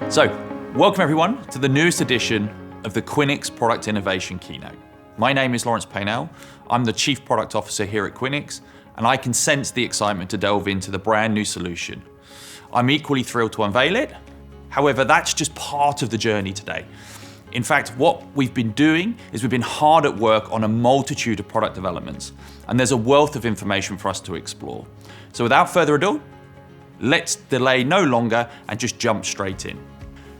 So, welcome everyone to the newest edition of the Quinyx Product Innovation Keynote. My name is Lawrence Painell. I'm the Chief Product Officer here at Quinyx, and I can sense the excitement to delve into the brand new solution. I'm equally thrilled to unveil it. However, that's just part of the journey today. In fact, what we've been doing is we've been hard at work on a multitude of product developments, and there's a wealth of information for us to explore. So without further ado, let's delay no longer and just jump straight in.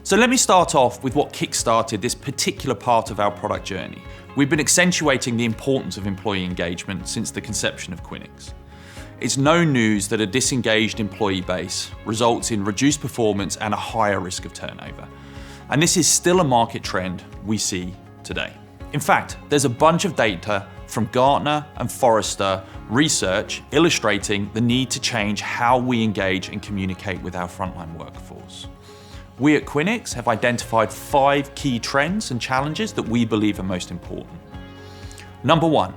So let me start off with what kick-started this particular part of our product journey. We've been accentuating the importance of employee engagement since the conception of Quinyx. It's no news that a disengaged employee base results in reduced performance and a higher risk of turnover. And this is still a market trend we see today. In fact, there's a bunch of data from Gartner and Forrester research illustrating the need to change how we engage and communicate with our frontline workforce. We at Quinyx have identified 5 key trends and challenges that we believe are most important. Number 1,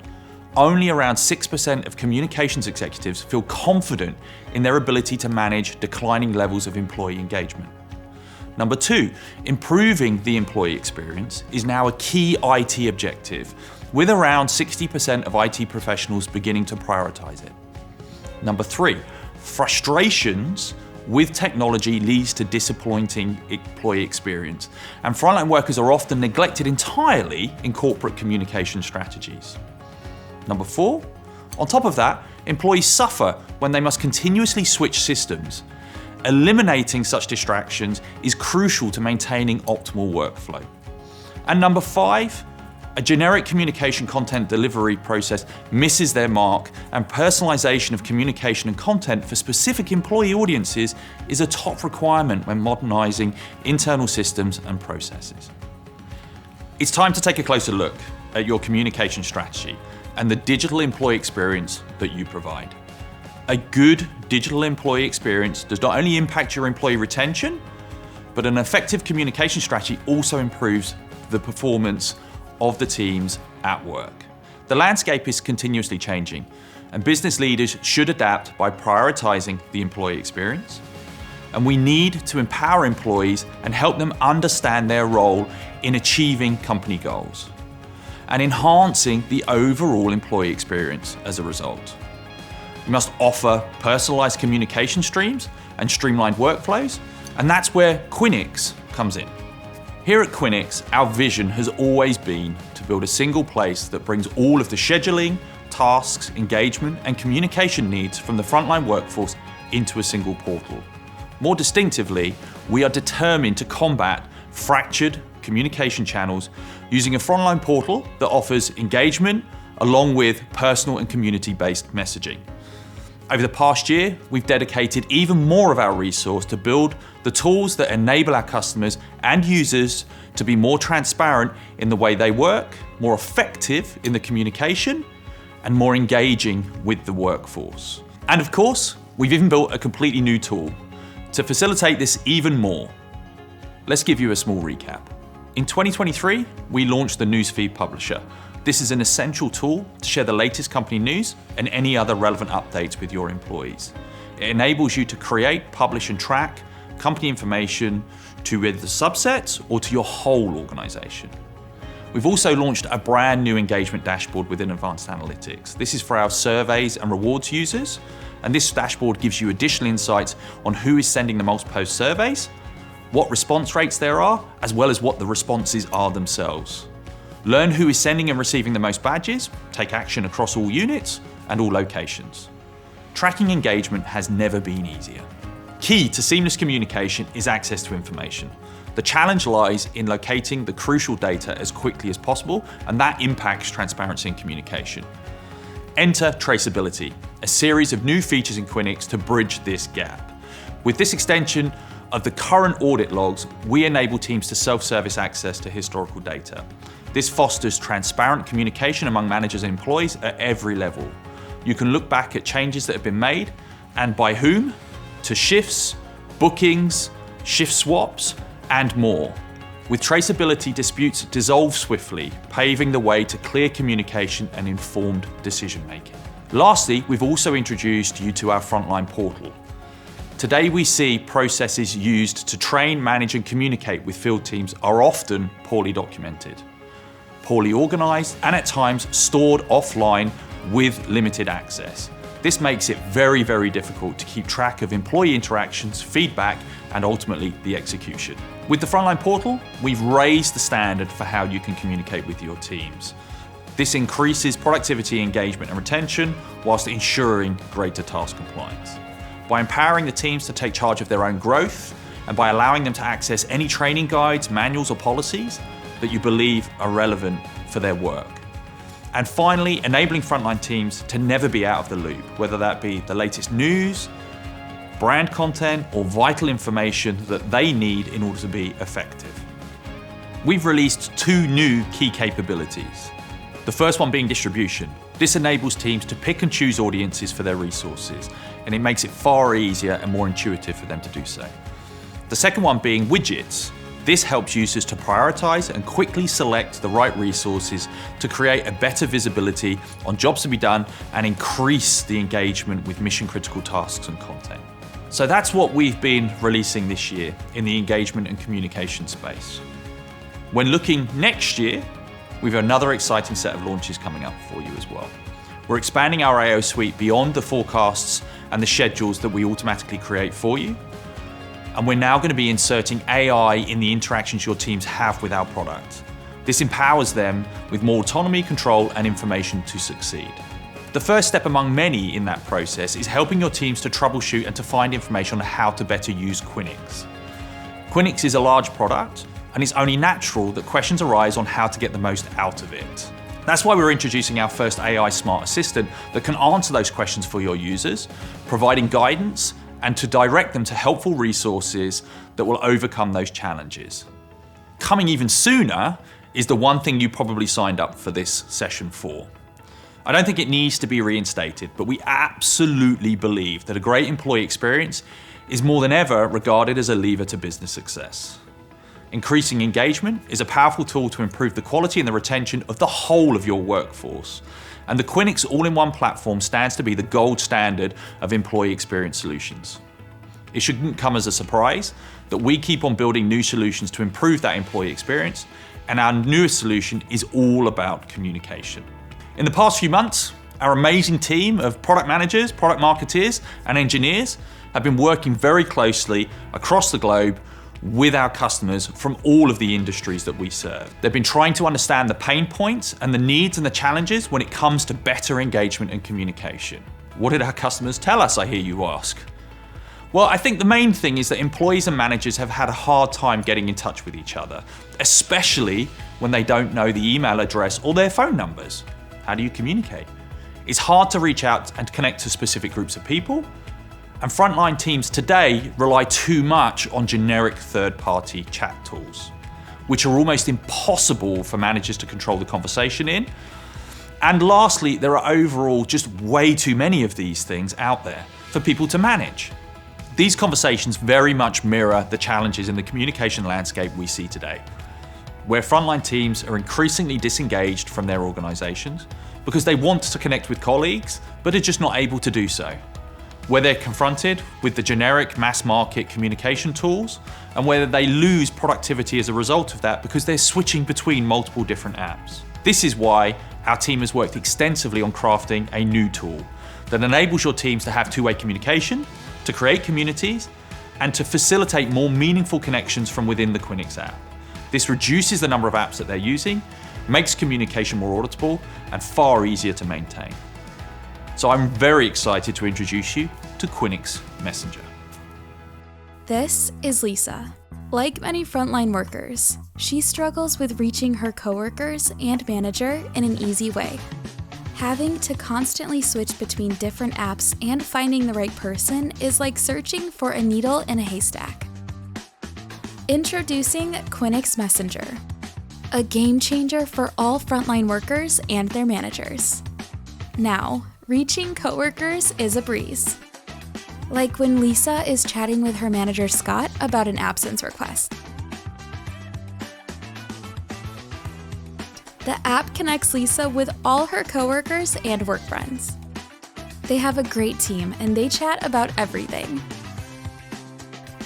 only around 6% of communications executives feel confident in their ability to manage declining levels of employee engagement. Number 2, improving the employee experience is now a key IT objective, with around 60% of IT professionals beginning to prioritize it. Number 3, frustrations with technology leads to disappointing employee experience, and frontline workers are often neglected entirely in corporate communication strategies. Number 4, on top of that, employees suffer when they must continuously switch systems. Eliminating such distractions is crucial to maintaining optimal workflow. And number 5, a generic communication content delivery process misses their mark, and personalization of communication and content for specific employee audiences is a top requirement when modernizing internal systems and processes. It's time to take a closer look at your communication strategy and the digital employee experience that you provide. A good digital employee experience does not only impact your employee retention, but an effective communication strategy also improves the performance of the teams at work. The landscape is continuously changing, and business leaders should adapt by prioritizing the employee experience. And we need to empower employees and help them understand their role in achieving company goals and enhancing the overall employee experience as a result. We must offer personalized communication streams and streamlined workflows, and that's where Quinyx comes in. Here at Quinyx, our vision has always been to build a single place that brings all of the scheduling, tasks, engagement, and communication needs from the frontline workforce into a single portal. More distinctively, we are determined to combat fractured communication channels using a frontline portal that offers engagement along with personal and community-based messaging. Over the past year, we've dedicated even more of our resource to build the tools that enable our customers and users to be more transparent in the way they work, more effective in the communication, and more engaging with the workforce. And of course, we've even built a completely new tool to facilitate this even more. Let's give you a small recap. In 2023, we launched the Newsfeed Publisher. This is an essential tool to share the latest company news and any other relevant updates with your employees. It enables you to create, publish, and track company information to either the subsets or to your whole organization. We've also launched a brand new engagement dashboard within Advanced Analytics. This is for our surveys and rewards users, and this dashboard gives you additional insights on who is sending the most post surveys, what response rates there are, as well as what the responses are themselves. Learn who is sending and receiving the most badges, take action across all units and all locations. Tracking engagement has never been easier. Key to seamless communication is access to information. The challenge lies in locating the crucial data as quickly as possible, and that impacts transparency and communication. Enter traceability, a series of new features in Quinyx to bridge this gap. With this extension of the current audit logs, we enable teams to self-service access to historical data. This fosters transparent communication among managers and employees at every level. You can look back at changes that have been made and by whom, to shifts, bookings, shift swaps, and more. With traceability, disputes dissolve swiftly, paving the way to clear communication and informed decision-making. Lastly, we've also introduced you to our frontline portal. Today we see processes used to train, manage and communicate with field teams are often poorly documented, poorly organized, and at times stored offline with limited access. This makes it very, very difficult to keep track of employee interactions, feedback, and ultimately the execution. With the Frontline portal, we've raised the standard for how you can communicate with your teams. This increases productivity, engagement, and retention whilst ensuring greater task compliance. By empowering the teams to take charge of their own growth, and by allowing them to access any training guides, manuals, or policies that you believe are relevant for their work. And finally, enabling frontline teams to never be out of the loop, whether that be the latest news, brand content, or vital information that they need in order to be effective. We've released 2 new key capabilities. The first one being distribution. This enables teams to pick and choose audiences for their resources, and it makes it far easier and more intuitive for them to do so. The second one being widgets. This helps users to prioritize and quickly select the right resources to create a better visibility on jobs to be done and increase the engagement with mission-critical tasks and content. So that's what we've been releasing this year in the engagement and communication space. When looking next year, we have another exciting set of launches coming up for you as well. We're expanding our AO suite beyond the forecasts and the schedules that we automatically create for you. And we're now going to be inserting AI in the interactions your teams have with our product. This empowers them with more autonomy, control, and information to succeed. The first step among many in that process is helping your teams to troubleshoot and to find information on how to better use Quinyx. Quinyx is a large product, and it's only natural that questions arise on how to get the most out of it. That's why we're introducing our first AI smart assistant that can answer those questions for your users, providing guidance and to direct them to helpful resources that will overcome those challenges. Coming even sooner is the one thing you probably signed up for this session for. I don't think it needs to be reinstated, but we absolutely believe that a great employee experience is more than ever regarded as a lever to business success. Increasing engagement is a powerful tool to improve the quality and the retention of the whole of your workforce. And the Quinyx all-in-one platform stands to be the gold standard of employee experience solutions. It shouldn't come as a surprise that we keep on building new solutions to improve that employee experience, and our newest solution is all about communication. In the past few months, our amazing team of product managers, product marketeers, and engineers have been working very closely across the globe with our customers from all of the industries that we serve. They've been trying to understand the pain points and the needs and the challenges when it comes to better engagement and communication. What did our customers tell us, I hear you ask? Well, I think the main thing is that employees and managers have had a hard time getting in touch with each other, especially when they don't know the email address or their phone numbers. How do you communicate? It's hard to reach out and connect to specific groups of people, and frontline teams today rely too much on generic third-party chat tools, which are almost impossible for managers to control the conversation in. And lastly, there are overall just way too many of these things out there for people to manage. These conversations very much mirror the challenges in the communication landscape we see today, where frontline teams are increasingly disengaged from their organizations because they want to connect with colleagues, but are just not able to do so. Where they're confronted with the generic mass market communication tools, and whether they lose productivity as a result of that because they're switching between multiple different apps. This is why our team has worked extensively on crafting a new tool that enables your teams to have two-way communication, to create communities, and to facilitate more meaningful connections from within the Quinyx app. This reduces the number of apps that they're using, makes communication more auditable, and far easier to maintain. So I'm very excited to introduce you to Quinyx Messenger. This is Lisa. Like many frontline workers, she struggles with reaching her coworkers and manager in an easy way. Having to constantly switch between different apps and finding the right person is like searching for a needle in a haystack. Introducing Quinyx Messenger, a game changer for all frontline workers and their managers. Now, reaching coworkers is a breeze. Like when Lisa is chatting with her manager Scott about an absence request. The app connects Lisa with all her coworkers and work friends. They have a great team and they chat about everything.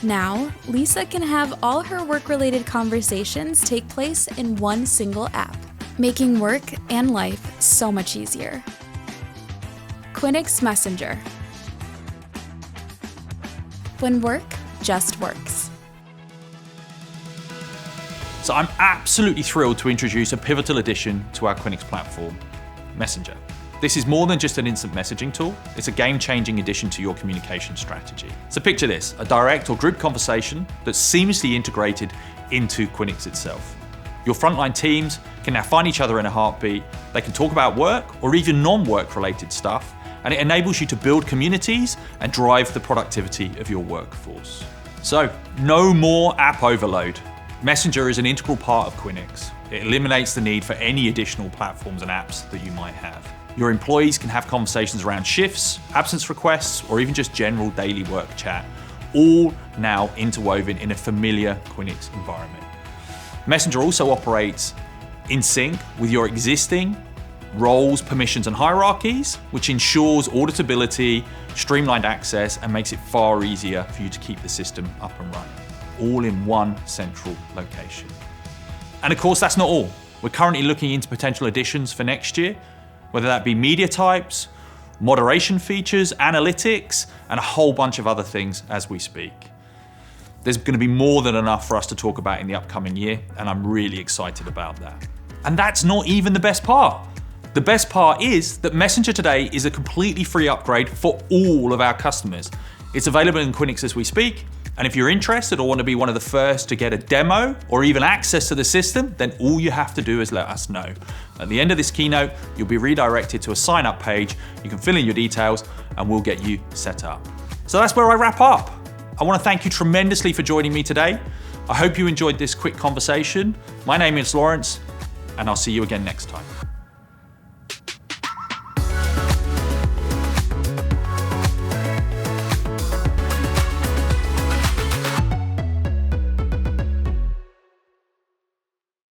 Now, Lisa can have all her work-related conversations take place in one single app, making work and life so much easier. Quinyx Messenger. When work just works. So I'm absolutely thrilled to introduce a pivotal addition to our Quinyx platform, Messenger. This is more than just an instant messaging tool, it's a game-changing addition to your communication strategy. So picture this, a direct or group conversation that's seamlessly integrated into Quinyx itself. Your frontline teams can now find each other in a heartbeat, they can talk about work or even non-work related stuff, and it enables you to build communities and drive the productivity of your workforce. So, no more app overload. Messenger is an integral part of Quinyx. It eliminates the need for any additional platforms and apps that you might have. Your employees can have conversations around shifts, absence requests, or even just general daily work chat, all now interwoven in a familiar Quinyx environment. Messenger also operates in sync with your existing roles, permissions, and hierarchies, which ensures auditability, streamlined access, and makes it far easier for you to keep the system up and running, all in one central location. And of course, that's not all. We're currently looking into potential additions for next year, whether that be media types, moderation features, analytics, and a whole bunch of other things as we speak. There's going to be more than enough for us to talk about in the upcoming year, and I'm really excited about that. And that's not even the best part. The best part is that Messenger today is a completely free upgrade for all of our customers. It's available in Quinyx as we speak, and if you're interested or want to be one of the first to get a demo or even access to the system, then all you have to do is let us know. At the end of this keynote, you'll be redirected to a sign-up page. You can fill in your details and we'll get you set up. So that's where I wrap up. I want to thank you tremendously for joining me today. I hope you enjoyed this quick conversation. My name is Lawrence, and I'll see you again next time.